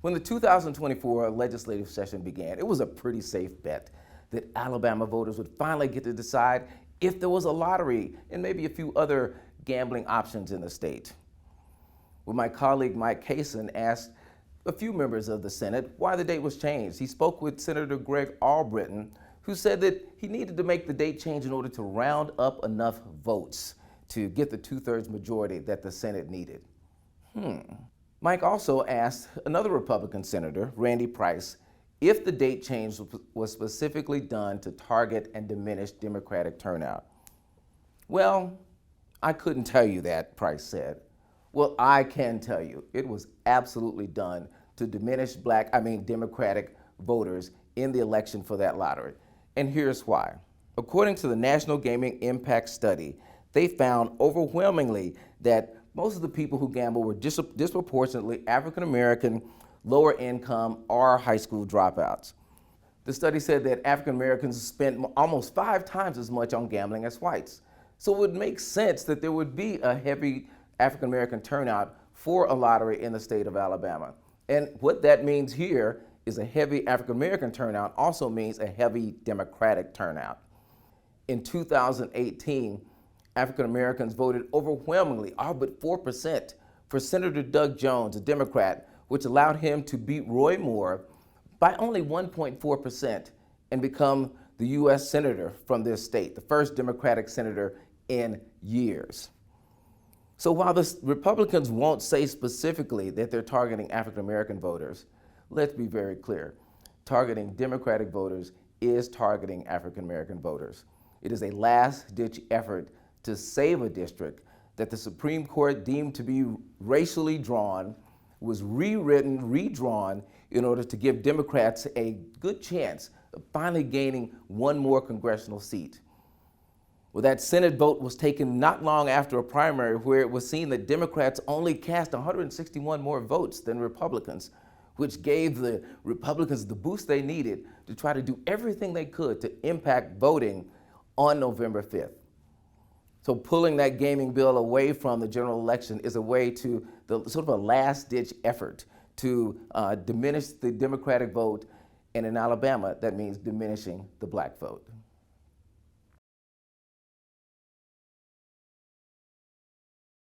When the 2024 legislative session began, it was a pretty safe bet that Alabama voters would finally get to decide if there was a lottery and maybe a few other gambling options in the state. Well, my colleague Mike Kaysen asked a few members of the Senate why the date was changed. He spoke with Senator Greg Albritton, who said that he needed to make the date change in order to round up enough votes to get the 2/3 majority that the Senate needed. Mike also asked another Republican senator, Randy Price, if the date change was specifically done to target and diminish Democratic turnout. Well, I couldn't tell you that, Price said. Well, I can tell you, it was absolutely done to diminish Democratic voters in the election for that lottery. And here's why. According to the National Gaming Impact Study, they found overwhelmingly that most of the people who gamble were disproportionately African American, lower income, or high school dropouts. The study said that African Americans spent almost 5 times as much on gambling as whites. So it would make sense that there would be a heavy African American turnout for a lottery in the state of Alabama. And what that means here is a heavy African American turnout also means a heavy Democratic turnout. In 2018, African Americans voted overwhelmingly, all but 4%, for Senator Doug Jones, a Democrat, which allowed him to beat Roy Moore by only 1.4% and become the U.S. Senator from this state, the first Democratic senator in years. So while the Republicans won't say specifically that they're targeting African American voters, let's be very clear. Targeting Democratic voters is targeting African American voters. It is a last-ditch effort to save a district that the Supreme Court deemed to be racially drawn, was rewritten, redrawn, in order to give Democrats a good chance of finally gaining one more congressional seat. Well, that Senate vote was taken not long after a primary where it was seen that Democrats only cast 161 more votes than Republicans, which gave the Republicans the boost they needed to try to do everything they could to impact voting on November 5th. So pulling that gaming bill away from the general election is a way to, sort of a last-ditch effort to diminish the Democratic vote, and in Alabama, that means diminishing the black vote.